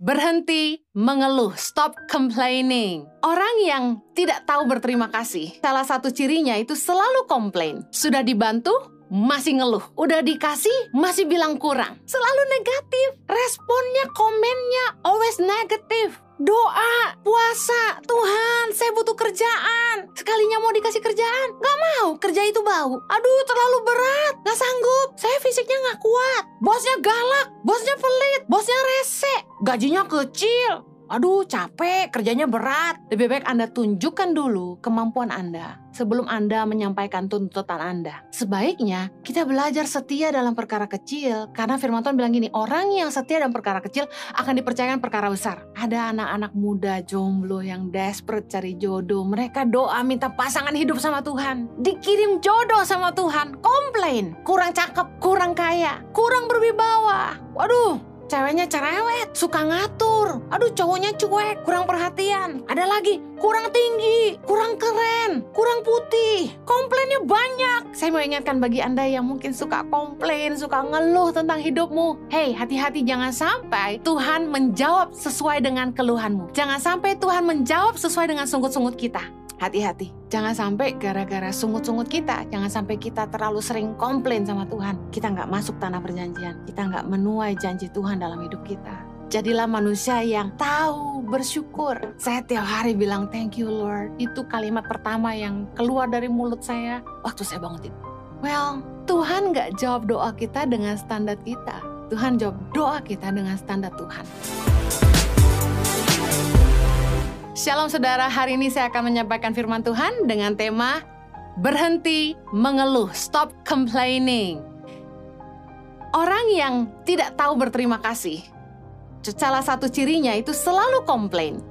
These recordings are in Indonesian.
Berhenti mengeluh, stop complaining. Orang yang tidak tahu berterima kasih, salah satu cirinya itu selalu komplain. Sudah dibantu, masih ngeluh. Udah dikasih, masih bilang kurang. Selalu negatif. Responnya, komennya, always negatif. Doa, puasa, Tuhan, saya butuh kerjaan. Sekalinya mau dikasih kerjaan, gak mau, kerja itu bau. Aduh, terlalu berat, gak sanggup. Saya fisiknya gak kuat. Bosnya galak, bosnya pelit, bosnya rese, gajinya kecil. Aduh, capek, kerjanya berat. Lebih baik Anda tunjukkan dulu kemampuan Anda sebelum Anda menyampaikan tuntutan Anda. Sebaiknya kita belajar setia dalam perkara kecil, karena firman Tuhan bilang gini, orang yang setia dalam perkara kecil akan dipercayakan perkara besar. Ada anak-anak muda jomblo yang desperate cari jodoh. Mereka doa minta pasangan hidup sama Tuhan. Dikirim jodoh sama Tuhan, komplain. Kurang cakep, kurang kaya, kurang berwibawa. Waduh, ceweknya cerewet, suka ngatur. Aduh, cowoknya cuek, kurang perhatian. Ada lagi, kurang tinggi, kurang keren, kurang putih. Komplainnya banyak. Saya mau ingatkan bagi Anda yang mungkin suka komplain, suka ngeluh tentang hidupmu. Hey, hati-hati, jangan sampai Tuhan menjawab sesuai dengan keluhanmu. Jangan sampai Tuhan menjawab sesuai dengan sungut-sungut kita. Hati-hati, jangan sampai gara-gara sungut-sungut kita, jangan sampai kita terlalu sering komplain sama Tuhan. Kita nggak masuk tanah perjanjian, kita nggak menuai janji Tuhan dalam hidup kita. Jadilah manusia yang tahu bersyukur. Saya tiap hari bilang thank you Lord. Itu kalimat pertama yang keluar dari mulut saya waktu saya bangun tidur. Well, Tuhan nggak jawab doa kita dengan standar kita. Tuhan jawab doa kita dengan standar Tuhan. Shalom saudara, hari ini saya akan menyampaikan firman Tuhan dengan tema berhenti mengeluh, stop complaining. Orang yang tidak tahu berterima kasih, salah satu cirinya itu selalu komplain.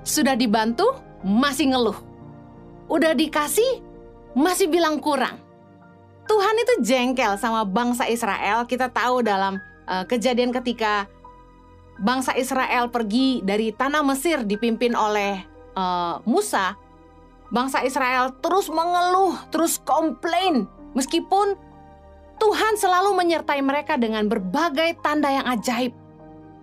Sudah dibantu, masih ngeluh. Udah dikasih, masih bilang kurang. Tuhan itu jengkel sama bangsa Israel. Kita tahu dalam kejadian ketika bangsa Israel pergi dari tanah Mesir dipimpin oleh Musa. Bangsa Israel terus mengeluh, terus komplain. Meskipun Tuhan selalu menyertai mereka dengan berbagai tanda yang ajaib.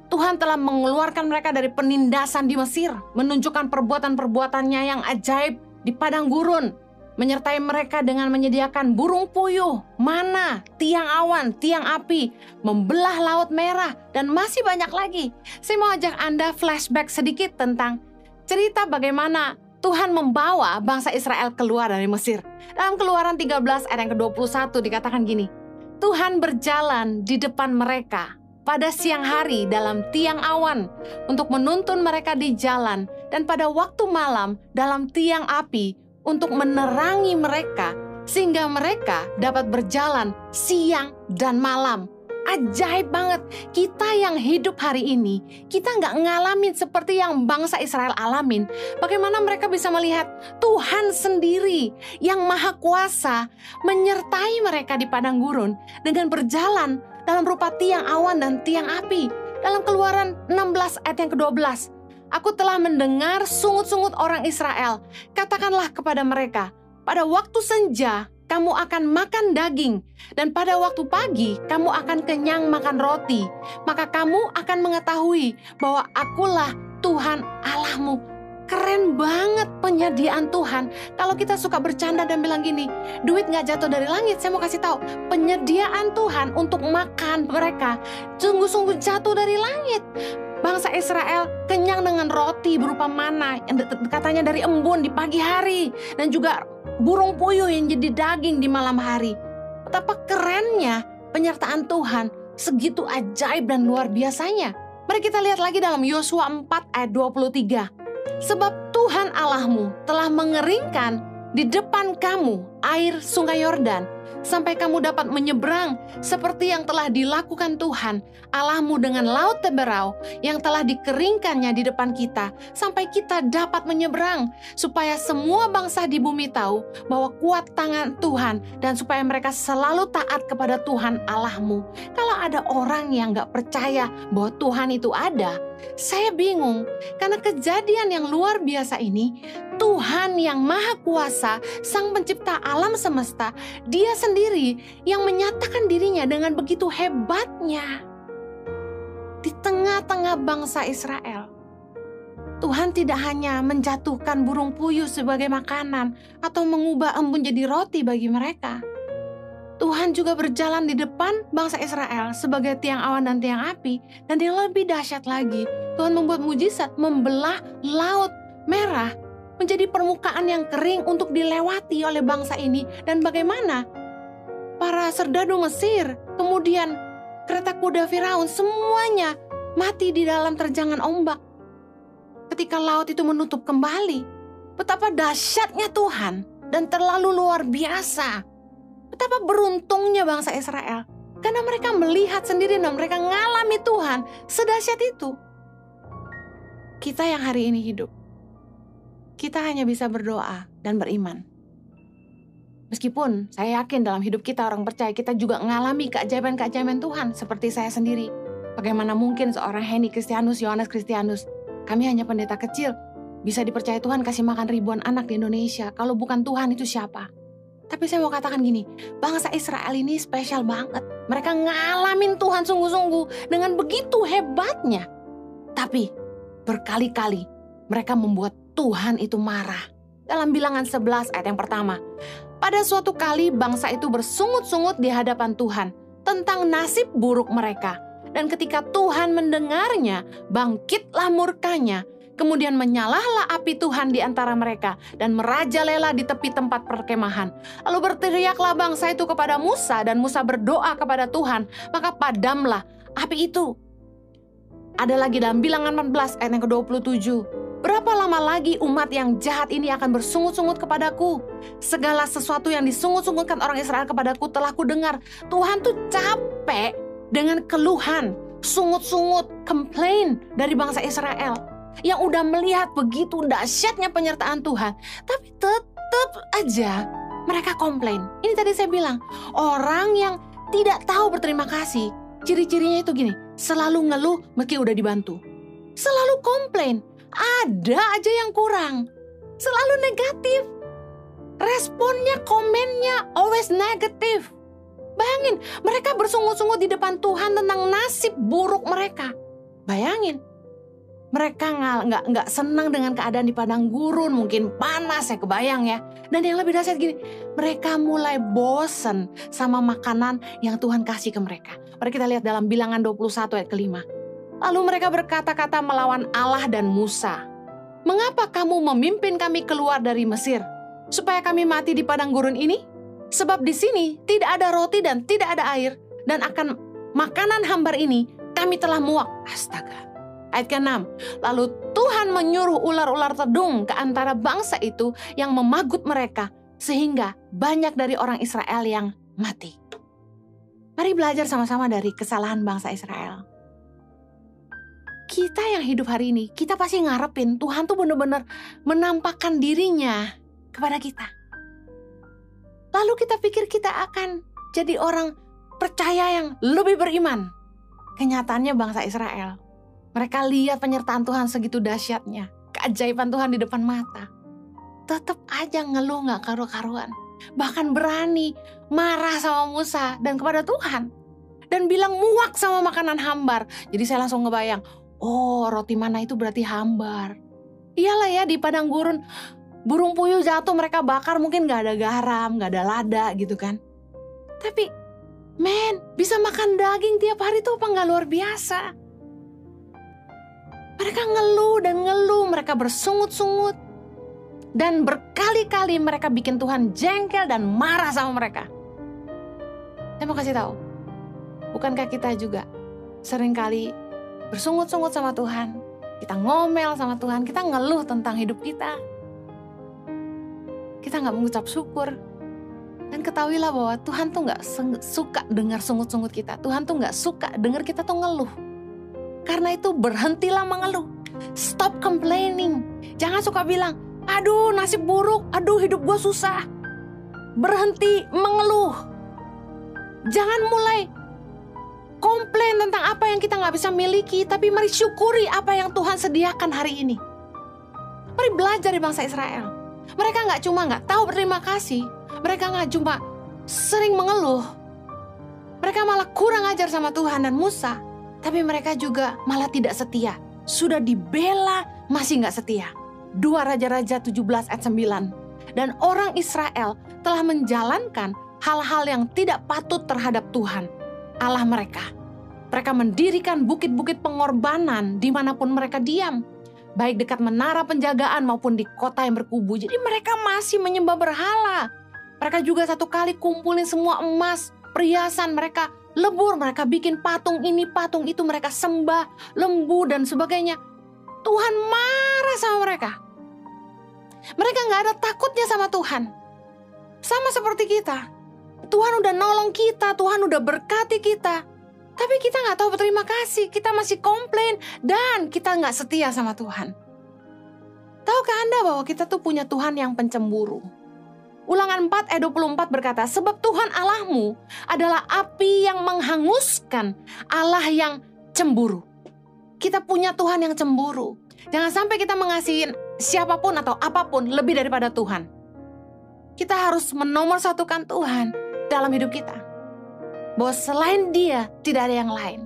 Tuhan telah mengeluarkan mereka dari penindasan di Mesir, menunjukkan perbuatan-perbuatannya yang ajaib di padang gurun, menyertai mereka dengan menyediakan burung puyuh, mana, tiang awan, tiang api, membelah laut merah, dan masih banyak lagi. Saya mau ajak Anda flashback sedikit tentang cerita bagaimana Tuhan membawa bangsa Israel keluar dari Mesir. Dalam Keluaran 13 ayat yang ke-21 dikatakan gini, Tuhan berjalan di depan mereka pada siang hari dalam tiang awan untuk menuntun mereka di jalan, dan pada waktu malam dalam tiang api untuk menerangi mereka, sehingga mereka dapat berjalan siang dan malam. Ajaib banget. Kita yang hidup hari ini, kita nggak ngalamin seperti yang bangsa Israel alamin. Bagaimana mereka bisa melihat Tuhan sendiri yang maha kuasa menyertai mereka di padang gurun dengan berjalan dalam rupa tiang awan dan tiang api. Dalam Keluaran 16 ayat yang ke-12. Aku telah mendengar sungut-sungut orang Israel. Katakanlah kepada mereka, pada waktu senja kamu akan makan daging, dan pada waktu pagi kamu akan kenyang makan roti. Maka kamu akan mengetahui bahwa akulah Tuhan Allahmu. Keren banget penyediaan Tuhan. Kalau kita suka bercanda dan bilang gini, duit gak jatuh dari langit, saya mau kasih tahu, penyediaan Tuhan untuk makan mereka sungguh-sungguh jatuh dari langit. Bangsa Israel kenyang dengan roti berupa mana yang katanya dari embun di pagi hari, dan juga burung puyuh yang jadi daging di malam hari. Betapa kerennya penyertaan Tuhan, segitu ajaib dan luar biasanya. Mari kita lihat lagi dalam Yosua 4 ayat 23. Sebab Tuhan Allahmu telah mengeringkan di depan kamu air sungai Yordan, sampai kamu dapat menyeberang seperti yang telah dilakukan Tuhan Allahmu dengan laut Teberau yang telah dikeringkannya di depan kita, sampai kita dapat menyeberang, supaya semua bangsa di bumi tahu bahwa kuat tangan Tuhan, dan supaya mereka selalu taat kepada Tuhan Allahmu. Kalau ada orang yang gak percaya bahwa Tuhan itu ada, saya bingung, karena kejadian yang luar biasa ini, Tuhan yang maha kuasa, sang pencipta alam semesta, dia sendiri yang menyatakan dirinya dengan begitu hebatnya. Di tengah-tengah bangsa Israel, Tuhan tidak hanya menjatuhkan burung puyuh sebagai makanan atau mengubah embun jadi roti bagi mereka. Tuhan juga berjalan di depan bangsa Israel sebagai tiang awan dan tiang api. Dan yang lebih dahsyat lagi, Tuhan membuat mujizat membelah laut merah menjadi permukaan yang kering untuk dilewati oleh bangsa ini. Dan bagaimana para serdadu Mesir, kemudian kereta kuda Firaun, semuanya mati di dalam terjangan ombak. Ketika laut itu menutup kembali, betapa dahsyatnya Tuhan dan terlalu luar biasa. Betapa beruntungnya bangsa Israel, karena mereka melihat sendiri dan mereka ngalami Tuhan sedahsyat itu. Kita yang hari ini hidup, kita hanya bisa berdoa dan beriman. Meskipun saya yakin dalam hidup kita orang percaya, kita juga mengalami keajaiban-keajaiban Tuhan seperti saya sendiri. Bagaimana mungkin seorang Henny Kristianus, Yohanes Kristianus, kami hanya pendeta kecil, bisa dipercaya Tuhan kasih makan ribuan anak di Indonesia. Kalau bukan Tuhan itu siapa? Tapi saya mau katakan gini, bangsa Israel ini spesial banget. Mereka ngalamin Tuhan sungguh-sungguh dengan begitu hebatnya. Tapi berkali-kali mereka membuat Tuhan itu marah. Dalam Bilangan 11 ayat yang pertama, pada suatu kali bangsa itu bersungut-sungut di hadapan Tuhan tentang nasib buruk mereka. Dan ketika Tuhan mendengarnya, bangkitlah murkanya. Kemudian menyalahlah api Tuhan di antara mereka dan merajalela di tepi tempat perkemahan. Lalu berteriaklah bangsa itu kepada Musa dan Musa berdoa kepada Tuhan, maka padamlah api itu. Ada lagi dalam Bilangan 14 ayat yang ke-27. Berapa lama lagi umat yang jahat ini akan bersungut-sungut kepadaku? Segala sesuatu yang disungut-sungutkan orang Israel kepadaku telah kudengar. Tuhan tuh capek dengan keluhan, sungut-sungut, komplain dari bangsa Israel yang udah melihat begitu dahsyatnya penyertaan Tuhan, tapi tetap aja mereka komplain. Ini tadi saya bilang, orang yang tidak tahu berterima kasih, ciri-cirinya itu gini, selalu ngeluh meski udah dibantu, selalu komplain, ada aja yang kurang, selalu negatif, responnya, komennya always negatif. Bayangin, mereka bersungut-sungut di depan Tuhan tentang nasib buruk mereka. Bayangin, mereka nggak senang dengan keadaan di padang gurun, mungkin panas, saya kebayang ya. Dan yang lebih dahsyat gini, mereka mulai bosen sama makanan yang Tuhan kasih ke mereka. Mari kita lihat dalam Bilangan 21 ayat ke-5. Lalu mereka berkata-kata melawan Allah dan Musa. Mengapa kamu memimpin kami keluar dari Mesir? Supaya kami mati di padang gurun ini? Sebab di sini tidak ada roti dan tidak ada air. Dan akan makanan hambar ini kami telah muak. Astaga. Ayat ke-6, lalu Tuhan menyuruh ular-ular tedung ke antara bangsa itu yang memagut mereka, sehingga banyak dari orang Israel yang mati. Mari belajar sama-sama dari kesalahan bangsa Israel. Kita yang hidup hari ini, kita pasti ngarepin Tuhan tuh benar-benar menampakkan dirinya kepada kita. Lalu kita pikir kita akan jadi orang percaya yang lebih beriman. Kenyataannya bangsa Israel, mereka lihat penyertaan Tuhan segitu dahsyatnya, keajaiban Tuhan di depan mata. Tetap aja ngeluh gak karu-karuan. Bahkan berani marah sama Musa dan kepada Tuhan. Dan bilang muak sama makanan hambar. Jadi saya langsung ngebayang, oh roti mana itu berarti hambar. Iyalah ya, di padang gurun, burung puyuh jatuh mereka bakar, mungkin gak ada garam, gak ada lada gitu kan. Tapi bisa makan daging tiap hari tuh apa gak luar biasa? Mereka ngeluh dan ngeluh, mereka bersungut-sungut. Dan berkali-kali mereka bikin Tuhan jengkel dan marah sama mereka. Saya mau kasih tahu, bukankah kita juga seringkali bersungut-sungut sama Tuhan? Kita ngomel sama Tuhan, kita ngeluh tentang hidup kita. Kita gak mengucap syukur. Dan ketahuilah bahwa Tuhan tuh gak suka dengar sungut-sungut kita. Tuhan tuh gak suka dengar kita tuh ngeluh. Karena itu berhentilah mengeluh. Stop complaining. Jangan suka bilang, aduh nasib buruk, aduh hidup gue susah. Berhenti mengeluh. Jangan mulai komplain tentang apa yang kita gak bisa miliki. Tapi mari syukuri apa yang Tuhan sediakan hari ini. Mari belajar dari bangsa Israel. Mereka gak cuma gak tahu berterima kasih. Mereka gak cuma sering mengeluh. Mereka malah kurang ajar sama Tuhan dan Musa. tapi mereka juga malah tidak setia. Sudah dibela, masih nggak setia. 2 Raja-Raja 17 ayat 9. Dan orang Israel telah menjalankan hal-hal yang tidak patut terhadap Tuhan, Allah mereka. Mereka mendirikan bukit-bukit pengorbanan dimanapun mereka diam, baik dekat menara penjagaan maupun di kota yang berkubu. Jadi mereka masih menyembah berhala. Mereka juga satu kali kumpulin semua emas, perhiasan, mereka lebur, mereka bikin patung ini, patung itu, mereka sembah, lembu dan sebagainya. Tuhan marah sama mereka. Mereka gak ada takutnya sama Tuhan. Sama seperti kita. Tuhan udah nolong kita, Tuhan udah berkati kita. Tapi kita gak tahu berterima kasih, kita masih komplain, dan kita gak setia sama Tuhan. Tahukah Anda bahwa kita tuh punya Tuhan yang pencemburu? Ulangan 4 ayat 24 berkata, sebab Tuhan Allahmu adalah api yang menghanguskan, Allah yang cemburu. Kita punya Tuhan yang cemburu. Jangan sampai kita mengasihi siapapun atau apapun lebih daripada Tuhan. Kita harus menomorsatukan Tuhan dalam hidup kita. Bahwa selain Dia tidak ada yang lain.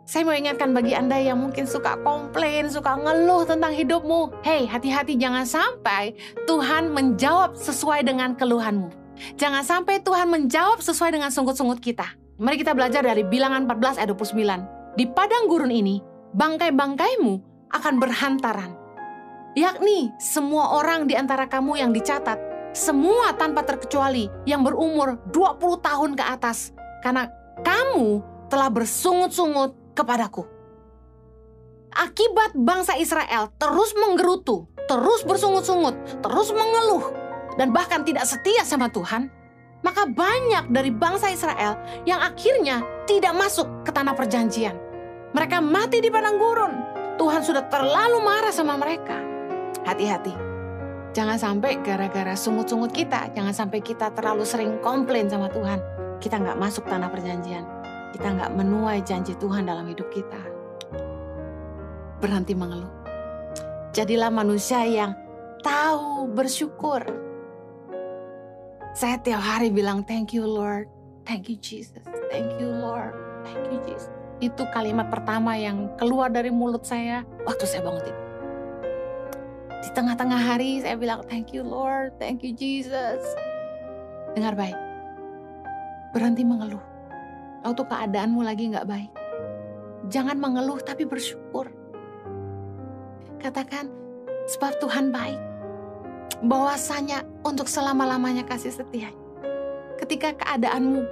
Saya mau ingatkan bagi Anda yang mungkin suka komplain, suka ngeluh tentang hidupmu. Hey, hati-hati, jangan sampai Tuhan menjawab sesuai dengan keluhanmu. Jangan sampai Tuhan menjawab sesuai dengan sungut-sungut kita. Mari kita belajar dari Bilangan 14 ayat 29. Di padang gurun ini, bangkai-bangkaimu akan berhantaran. Yakni semua orang di antara kamu yang dicatat, semua tanpa terkecuali yang berumur 20 tahun ke atas. Karena kamu telah bersungut-sungut kepadaku. Akibat bangsa Israel terus menggerutu, terus bersungut-sungut, terus mengeluh, dan bahkan tidak setia sama Tuhan, maka banyak dari bangsa Israel yang akhirnya tidak masuk ke tanah perjanjian. Mereka mati di padang gurun. Tuhan sudah terlalu marah sama mereka. Hati-hati. Jangan sampai gara-gara sungut-sungut kita, jangan sampai kita terlalu sering komplain sama Tuhan, kita nggak masuk tanah perjanjian. Kita nggak menuai janji Tuhan dalam hidup kita. Berhenti mengeluh. Jadilah manusia yang tahu bersyukur. Saya tiap hari bilang, thank you Lord, thank you Jesus, thank you Lord, thank you Jesus. Itu kalimat pertama yang keluar dari mulut saya waktu saya bangun tidur. Di tengah-tengah hari saya bilang, thank you Lord, thank you Jesus. Dengar baik, berhenti mengeluh. Waktu keadaanmu lagi gak baik, jangan mengeluh tapi bersyukur. Katakan, sebab Tuhan baik, bahwasanya untuk selama-lamanya kasih setia. Ketika keadaanmu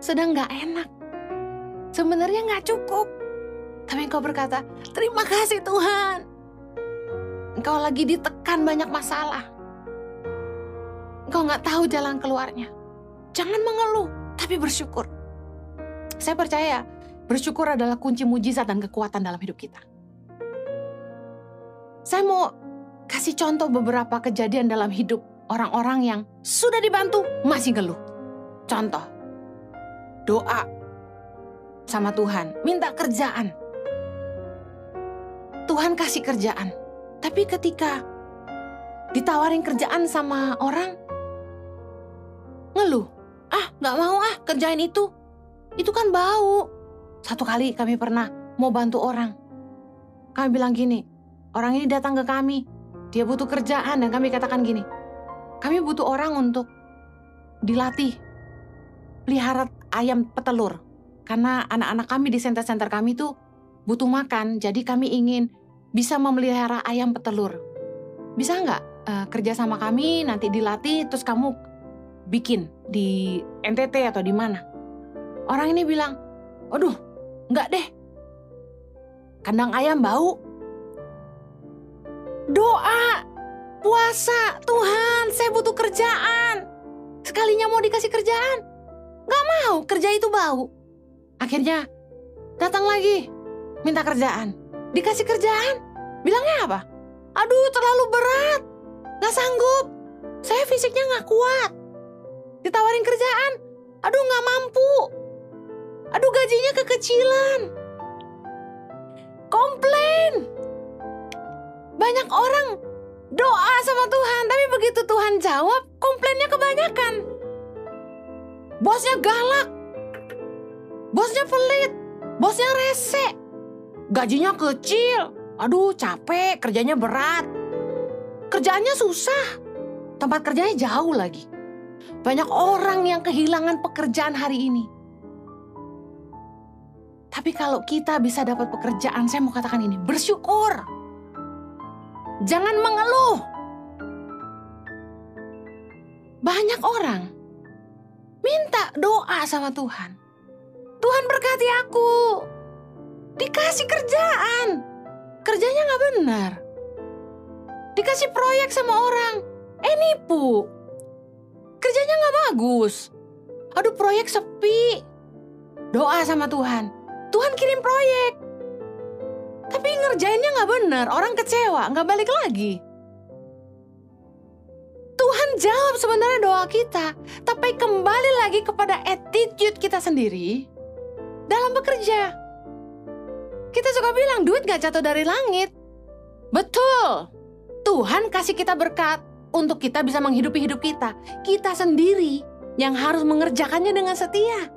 sedang gak enak, sebenarnya gak cukup, tapi engkau berkata, terima kasih Tuhan. Engkau lagi ditekan banyak masalah, engkau gak tahu jalan keluarnya. Jangan mengeluh, tapi bersyukur. Saya percaya bersyukur adalah kunci mujizat dan kekuatan dalam hidup kita. Saya mau kasih contoh beberapa kejadian dalam hidup orang-orang yang sudah dibantu masih ngeluh. Contoh, doa sama Tuhan, minta kerjaan. Tuhan kasih kerjaan, tapi ketika ditawarin kerjaan sama orang, ngeluh. Gak mau kerjain itu kan bau. Satu kali kami pernah mau bantu orang. Kami bilang gini, orang ini datang ke kami, dia butuh kerjaan, dan kami katakan gini, kami butuh orang untuk dilatih pelihara ayam petelur. Karena anak-anak kami di center-center kami tuh butuh makan, jadi kami ingin bisa memelihara ayam petelur. Bisa nggak kerja sama kami, nanti dilatih, terus kamu bikin di NTT atau di mana? Orang ini bilang, aduh, enggak deh. Kandang ayam bau. Doa, puasa, Tuhan, saya butuh kerjaan. Sekalinya mau dikasih kerjaan, enggak mau, kerja itu bau. Akhirnya datang lagi, minta kerjaan. Dikasih kerjaan, bilangnya apa? Aduh, terlalu berat, enggak sanggup. Saya fisiknya enggak kuat. Ditawarin kerjaan, aduh gak mampu, aduh gajinya kekecilan, komplain. Banyak orang doa sama Tuhan, tapi begitu Tuhan jawab, komplainnya kebanyakan. Bosnya galak, Bosnya pelit, bosnya rese, gajinya kecil, aduh capek, kerjanya berat, kerjaannya susah, tempat kerjanya jauh lagi. Banyak orang yang kehilangan pekerjaan hari ini. Tapi kalau kita bisa dapat pekerjaan, saya mau katakan ini, bersyukur. Jangan mengeluh. Banyak orang minta doa sama Tuhan. Tuhan berkati aku. Dikasih kerjaan. Kerjanya gak benar. Dikasih proyek sama orang. Nipu. Kerjanya gak bagus. Aduh proyek sepi. Doa sama Tuhan. Tuhan kirim proyek. Tapi ngerjainnya gak benar. Orang kecewa, gak balik lagi. Tuhan jawab sebenarnya doa kita. Tapi kembali lagi kepada attitude kita sendiri dalam bekerja. Kita suka bilang duit gak jatuh dari langit. Betul. Tuhan kasih kita berkat untuk kita bisa menghidupi hidup kita. Kita sendiri yang harus mengerjakannya dengan setia.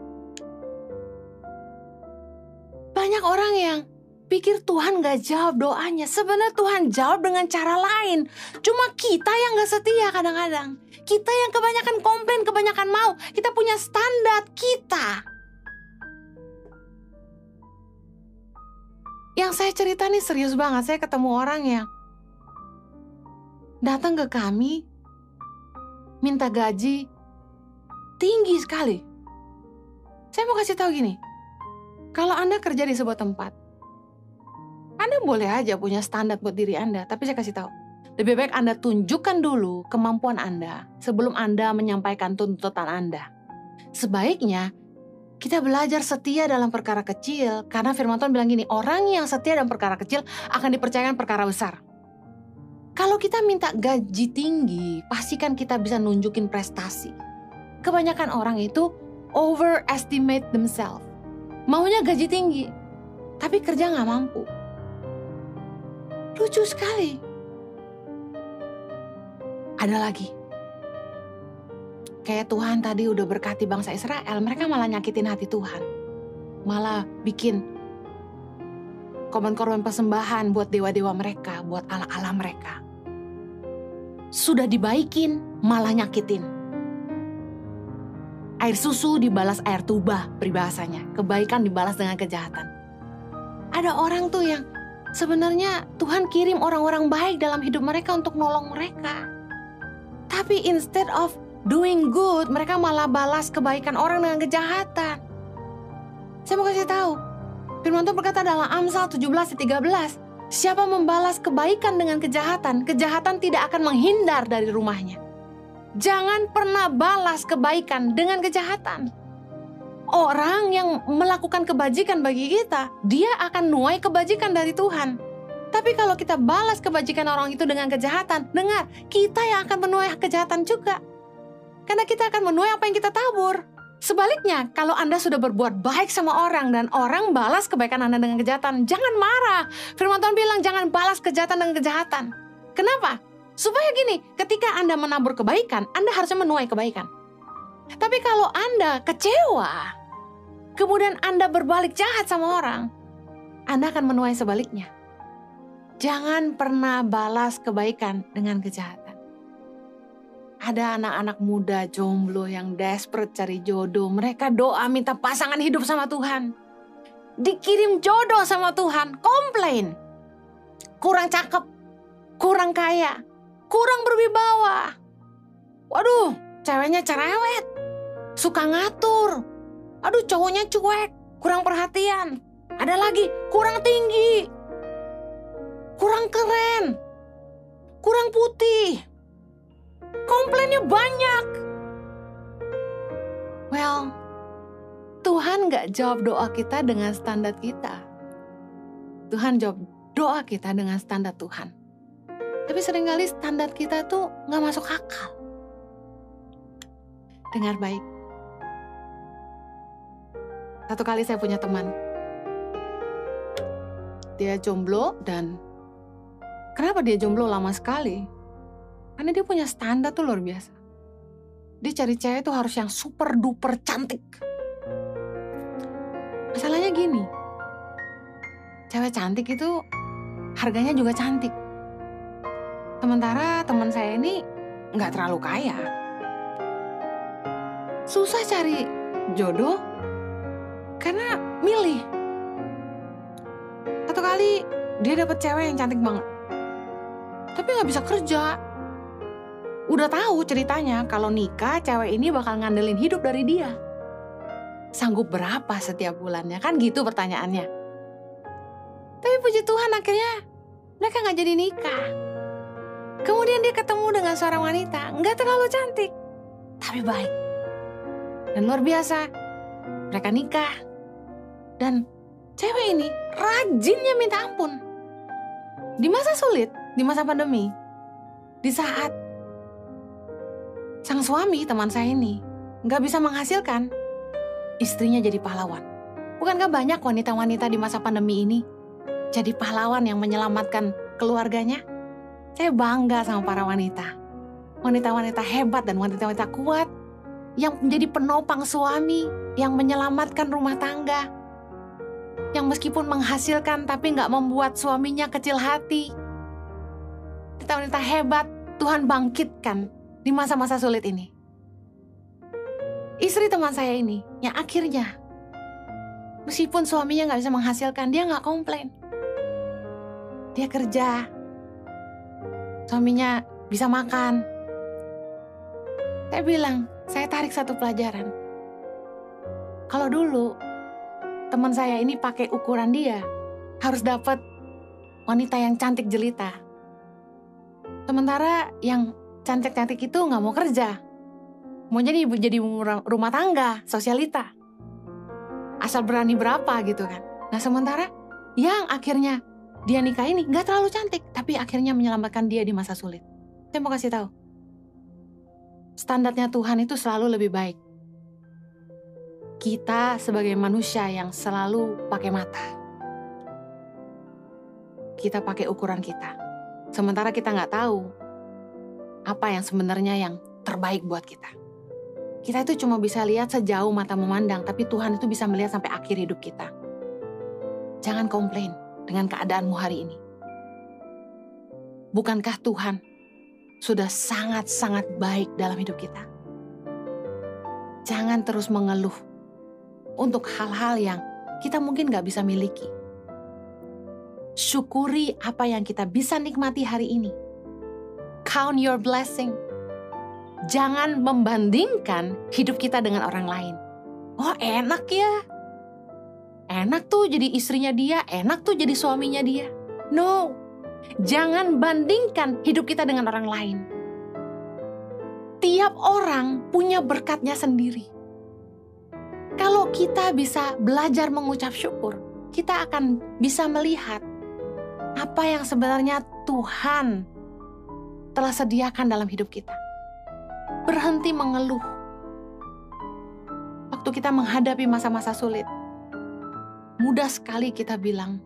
Banyak orang yang pikir Tuhan gak jawab doanya. Sebenarnya Tuhan jawab dengan cara lain. Cuma kita yang gak setia kadang-kadang. Kita yang kebanyakan komplain, kebanyakan mau. Kita punya standar kita. Yang saya cerita nih serius banget. Saya ketemu orang yang datang ke kami, minta gaji tinggi sekali. Saya mau kasih tahu gini, kalau Anda kerja di sebuah tempat, Anda boleh aja punya standar buat diri Anda, tapi saya kasih tahu, lebih baik Anda tunjukkan dulu kemampuan Anda sebelum Anda menyampaikan tuntutan Anda. Sebaiknya kita belajar setia dalam perkara kecil, karena firman Tuhan bilang gini, orang yang setia dalam perkara kecil akan dipercayakan perkara besar. Kalau kita minta gaji tinggi, pastikan kita bisa nunjukin prestasi. Kebanyakan orang itu overestimate themselves. Maunya gaji tinggi, tapi kerja gak mampu. Lucu sekali. Ada lagi. Kayak Tuhan tadi udah berkati bangsa Israel, mereka malah nyakitin hati Tuhan. Malah bikin korban-korban persembahan buat dewa-dewa mereka, buat ala-ala mereka. Sudah dibaikin, malah nyakitin. Air susu dibalas air tuba, peribahasanya. Kebaikan dibalas dengan kejahatan. Ada orang tuh yang sebenarnya Tuhan kirim orang-orang baik dalam hidup mereka untuk nolong mereka. Tapi instead of doing good, mereka malah balas kebaikan orang dengan kejahatan. Saya mau kasih tahu, firman Tuhan berkata dalam Amsal 17:13, siapa membalas kebaikan dengan kejahatan, kejahatan tidak akan menghindar dari rumahnya. Jangan pernah balas kebaikan dengan kejahatan. Orang yang melakukan kebajikan bagi kita, dia akan nuai kebajikan dari Tuhan. Tapi kalau kita balas kebajikan orang itu dengan kejahatan, dengar, kita yang akan menuai kejahatan juga. Karena kita akan menuai apa yang kita tabur. Sebaliknya, kalau Anda sudah berbuat baik sama orang dan orang balas kebaikan Anda dengan kejahatan, jangan marah. Firman Tuhan bilang jangan balas kejahatan dengan kejahatan. Kenapa? Supaya gini, ketika Anda menabur kebaikan, Anda harusnya menuai kebaikan. Tapi kalau Anda kecewa, kemudian Anda berbalik jahat sama orang, Anda akan menuai sebaliknya. Jangan pernah balas kebaikan dengan kejahatan. Ada anak-anak muda jomblo yang desperate cari jodoh. Mereka doa minta pasangan hidup sama Tuhan. Dikirim jodoh sama Tuhan, komplain. Kurang cakep, kurang kaya, kurang berwibawa. Waduh, ceweknya cerewet, suka ngatur. Aduh, cowoknya cuek, kurang perhatian. Ada lagi, kurang tinggi, kurang keren, kurang putih. Komplainnya banyak. Well, Tuhan gak jawab doa kita dengan standar kita. Tuhan jawab doa kita dengan standar Tuhan. Tapi seringkali standar kita tuh gak masuk akal. Dengar baik. Satu kali saya punya teman. Dia jomblo dan kenapa dia jomblo lama sekali? Karena dia punya standar tuh luar biasa. Dia cari cewek tuh harus yang super duper cantik. cewek cantik itu harganya juga cantik. Sementara teman saya ini nggak terlalu kaya. Susah cari jodoh karena milih. Satu kali dia dapat cewek yang cantik banget, tapi nggak bisa kerja. Udah tahu ceritanya kalau nikah cewek ini bakal ngandelin hidup dari dia. Sanggup berapa setiap bulannya? Kan gitu pertanyaannya. Tapi puji Tuhan akhirnya mereka nggak jadi nikah. Kemudian dia ketemu dengan seorang wanita, nggak terlalu cantik, tapi baik. Dan luar biasa, mereka nikah. Dan cewek ini rajinnya minta ampun. Di masa sulit, di masa pandemi, di saat sang suami teman saya ini nggak bisa menghasilkan, istrinya jadi pahlawan. Bukankah banyak wanita-wanita di masa pandemi ini jadi pahlawan yang menyelamatkan keluarganya? Saya bangga sama para wanita. Wanita-wanita hebat dan wanita-wanita kuat yang menjadi penopang suami, yang menyelamatkan rumah tangga, yang meskipun menghasilkan tapi nggak membuat suaminya kecil hati. Wanita-wanita hebat Tuhan bangkitkan di masa-masa sulit ini. Istri teman saya ini yang akhirnya meskipun suaminya nggak bisa menghasilkan, dia nggak komplain. Dia kerja, suaminya bisa makan. Saya bilang, saya tarik satu pelajaran. Kalau dulu teman saya ini pakai ukuran dia harus dapat wanita yang cantik jelita. Sementara yang cantik-cantik itu nggak mau kerja, mau jadi rumah tangga, sosialita. Asal berani berapa gitu kan. Nah sementara yang akhirnya dia nikah ini nggak terlalu cantik, tapi akhirnya menyelamatkan dia di masa sulit. Saya mau kasih tahu, standarnya Tuhan itu selalu lebih baik. Kita sebagai manusia yang selalu pakai mata, kita pakai ukuran kita. Sementara kita nggak tahu apa yang sebenarnya yang terbaik buat kita. Kita itu cuma bisa lihat sejauh mata memandang, tapi Tuhan itu bisa melihat sampai akhir hidup kita. Jangan komplain dengan keadaanmu hari ini. Bukankah Tuhan sudah sangat-sangat baik dalam hidup kita? Jangan terus mengeluh untuk hal-hal yang kita mungkin gak bisa miliki. Syukuri apa yang kita bisa nikmati hari ini. Count your blessing. Jangan membandingkan hidup kita dengan orang lain. Oh enak ya. Enak tuh jadi istrinya dia, enak tuh jadi suaminya dia. No, jangan bandingkan hidup kita dengan orang lain. Tiap orang punya berkatnya sendiri. Kalau kita bisa belajar mengucap syukur, kita akan bisa melihat apa yang sebenarnya Tuhan telah sediakan dalam hidup kita. Berhenti mengeluh. Waktu kita menghadapi masa-masa sulit, mudah sekali kita bilang,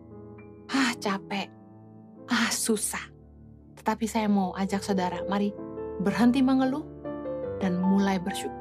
capek, susah. Tetapi saya mau ajak saudara, mari berhenti mengeluh dan mulai bersyukur.